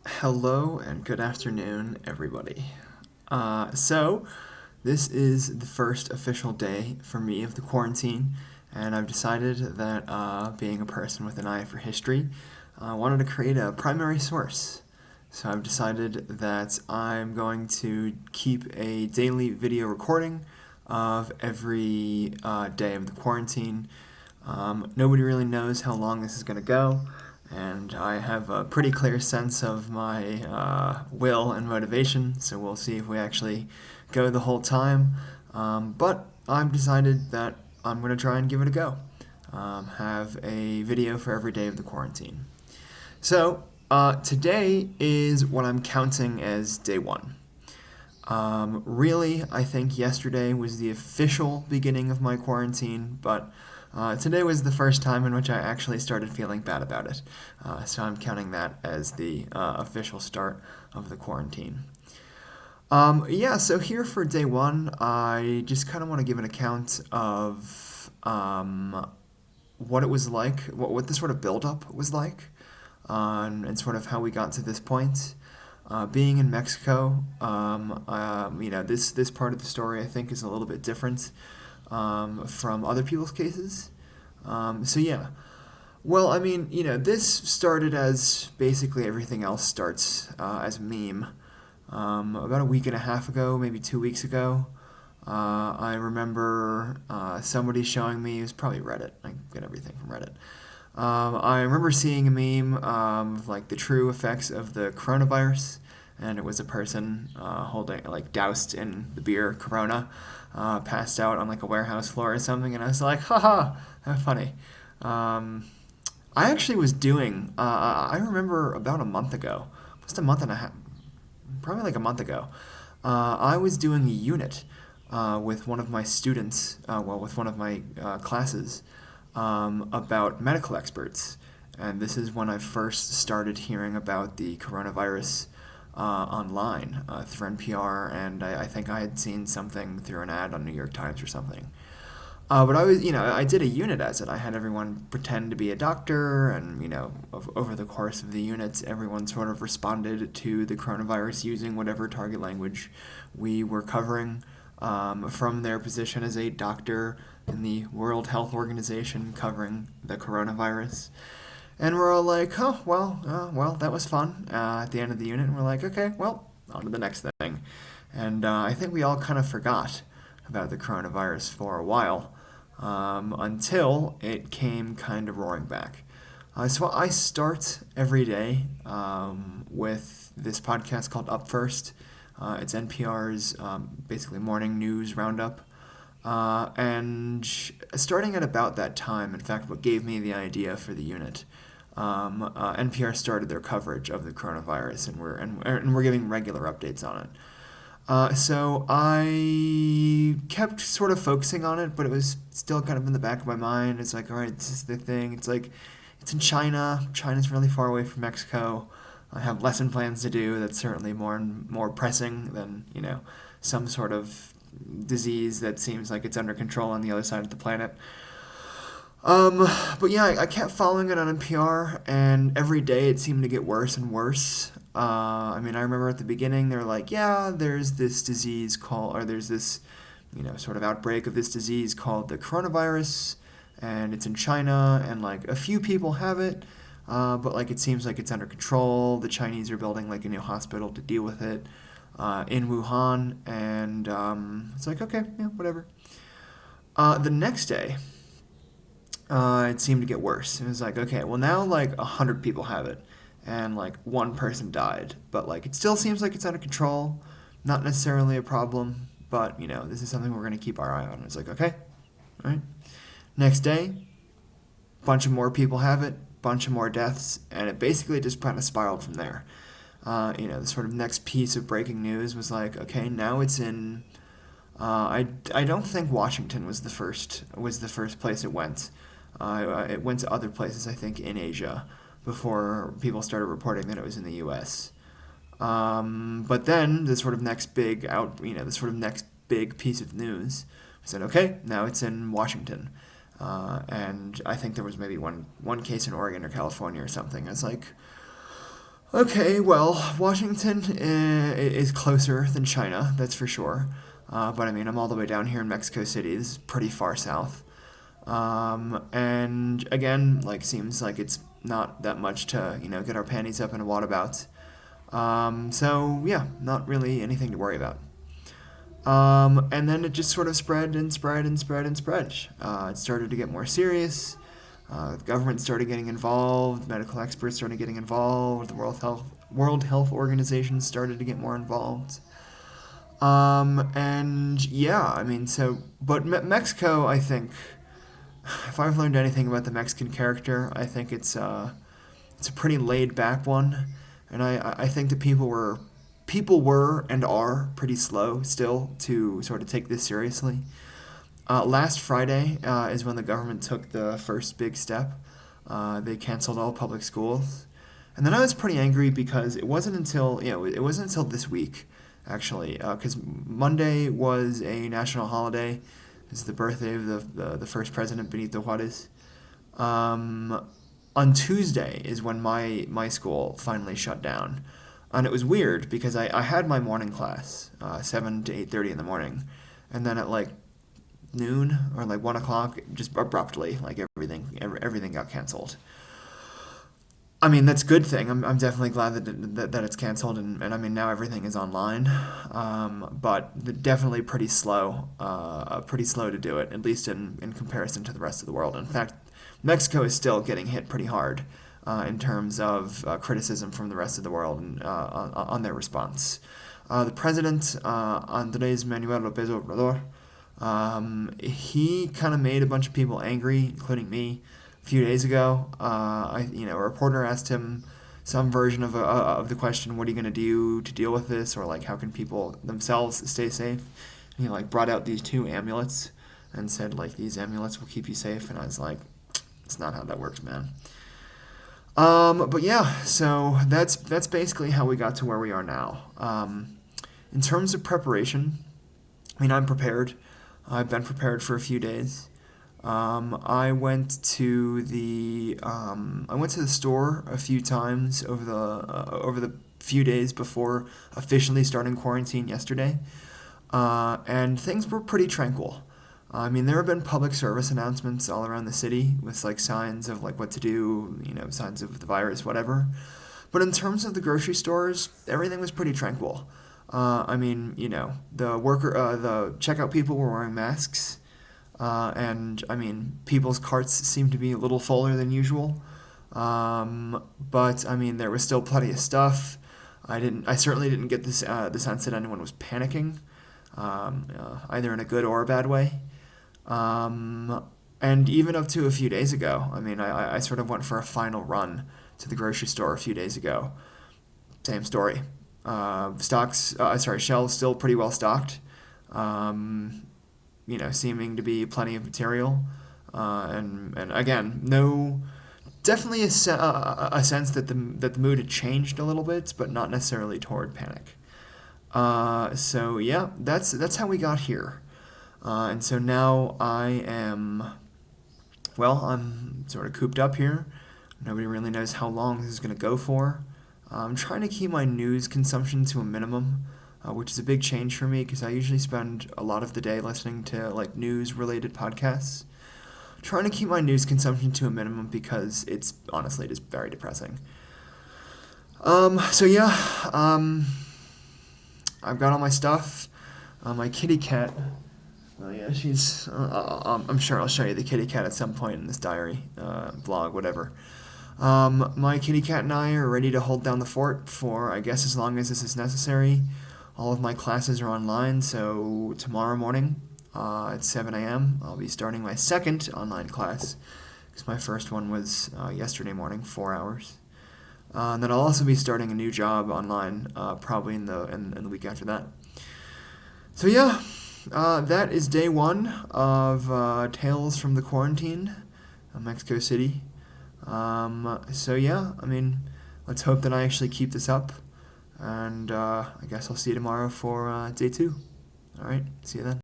Hello and good afternoon, everybody. So, this is the first official day for me of the quarantine, and I've decided that being a person with an eye for history, I wanted to create a primary source. So, I've decided that I'm going to keep a daily video recording of every day of the quarantine. Nobody really knows how long this is going to go, and I have a pretty clear sense of my will and motivation, so we'll see if we actually go the whole time. But I've decided that I'm going to try and give it a go. Have a video for every day of the quarantine. So, today is what I'm counting as day one. Really, I think yesterday was the official beginning of my quarantine, but today was the first time in which I actually started feeling bad about it. So I'm counting that as the official start of the quarantine. So here for day one, I just kind of want to give an account of what it was like, what the sort of buildup was like, and sort of how we got to this point. Being in Mexico, this part of the story I think is a little bit different from other people's cases. So yeah, well, this started as basically everything else starts as a meme. About a week and a half ago, maybe 2 weeks ago, I remember somebody showing me, it was probably Reddit, I get everything from Reddit. I remember seeing a meme of like the true effects of the coronavirus, and it was a person holding, like, doused in the beer Corona, passed out on like a warehouse floor or something, and I was like, haha, how funny. I actually was doing, I remember about a month ago, just a month and a half, probably like a month ago, I was doing a unit with one of my students, with one of my classes, about medical experts. And this is when I first started hearing about the coronavirus online through NPR, and I think I had seen something through an ad on New York Times or something. But I did a unit as it. I had everyone pretend to be a doctor, and, over the course of the units, everyone sort of responded to the coronavirus using whatever target language we were covering, from their position as a doctor in the World Health Organization covering the coronavirus. And we're all like, oh, well, that was fun at the end of the unit. And we're like, okay, well, on to the next thing. And I think we all kind of forgot about the coronavirus for a while, until it came kind of roaring back. So I start every day with this podcast called Up First. It's NPR's basically morning news roundup. And starting at about that time, in fact, what gave me the idea for the unit, NPR started their coverage of the coronavirus, and we're giving regular updates on it. So I kept sort of focusing on it, but it was still kind of in the back of my mind. It's like, all right, this is the thing. It's like, it's in China. China's really far away from Mexico. I have lesson plans to do. That's certainly more pressing than, some sort of disease that seems like it's under control on the other side of the planet. But yeah, I kept following it on NPR, and every day it seemed to get worse and worse. I remember at the beginning they were like, yeah, there's this disease or there's this, sort of outbreak of this disease called the coronavirus, and it's in China, and like a few people have it, but like it seems like it's under control. The Chinese are building like a new hospital to deal with it in Wuhan, and it's like, okay, yeah, whatever. The next day, it seemed to get worse. It was like, okay, well now like 100 people have it, and like one person died, but like it still seems like it's under control. Not necessarily a problem, but this is something we're gonna keep our eye on. It's like, okay, all right. Next day, bunch of more people have it, bunch of more deaths, and it basically just kind of spiraled from there. The sort of next piece of breaking news was like, okay, now it's in. I don't think Washington was the first place it went. It went to other places, I think, in Asia before people started reporting that it was in the U.S. But then the sort of next big piece of news said, okay, now it's in Washington, and I think there was maybe one case in Oregon or California or something. I was like, Okay, well, Washington is closer than China, that's for sure. But I mean, I'm all the way down here in Mexico City. This is pretty far south. And again, like, seems like it's not that much to, get our panties up in a wad about. So yeah, not really anything to worry about. And then it just sort of spread and spread and spread and spread. It started to get more serious. The government started getting involved. Medical experts started getting involved. The World Health Organization started to get more involved. And yeah, I mean, but Mexico, I think, if I've learned anything about the Mexican character, I think it's a pretty laid back one, and I think that people were and are pretty slow still to sort of take this seriously. Last Friday is when the government took the first big step. They canceled all public schools, and then I was pretty angry because it wasn't until this week actually, because Monday was a national holiday. It's the birthday of the first president, Benito Juarez. On Tuesday is when my school finally shut down. And it was weird because I had my morning class, 7 to 8:30 in the morning. And then at like noon or like 1 o'clock, just abruptly, like everything got canceled. I mean, that's a good thing. I'm definitely glad that it's canceled, and I mean, now everything is online. But definitely pretty slow to do it, at least in comparison to the rest of the world. In fact, Mexico is still getting hit pretty hard in terms of criticism from the rest of the world and, on their response. The president, Andres Manuel Lopez Obrador, he kind of made a bunch of people angry, including me, a few days ago. A reporter asked him some version of the question, "What are you going to do to deal with this?" Or like, "How can people themselves stay safe?" And he like brought out these two amulets and said like, "These amulets will keep you safe." And I was like, "It's not how that works, man." But yeah, so that's basically how we got to where we are now. In terms of preparation, I mean, I'm prepared. I've been prepared for a few days. I went to the store a few times over the few days before officially starting quarantine yesterday, and things were pretty tranquil. I mean, there have been public service announcements all around the city with like signs of like what to do, signs of the virus, whatever. But in terms of the grocery stores, everything was pretty tranquil. I mean, the checkout people were wearing masks, and I mean, people's carts seemed to be a little fuller than usual. But I mean, there was still plenty of stuff. I certainly didn't get the sense that anyone was panicking, either in a good or a bad way. And even up to a few days ago, I mean, I sort of went for a final run to the grocery store a few days ago. Same story. Shelves still pretty well stocked. Seeming to be plenty of material. And again, no, definitely a sense that the mood had changed a little bit, but not necessarily toward panic. So yeah, that's how we got here. And so now I'm sort of cooped up here. Nobody really knows how long this is going to go for. I'm trying to keep my news consumption to a minimum, which is a big change for me because I usually spend a lot of the day listening to like news-related podcasts. Trying to keep my news consumption to a minimum because it's honestly just very depressing. So yeah, I've got all my stuff. My kitty cat. Oh yeah, she's. I'm sure I'll show you the kitty cat at some point in this diary, vlog, whatever. My kitty cat and I are ready to hold down the fort for, I guess, as long as this is necessary. All of my classes are online, so tomorrow morning at 7 a.m. I'll be starting my second online class because my first one was yesterday morning, 4 hours. And then I'll also be starting a new job online, probably in the week after that. So yeah, that is day one of Tales from the Quarantine, Mexico City. So yeah, I mean, let's hope that I actually keep this up, and I guess I'll see you tomorrow for day two. All right, see you then.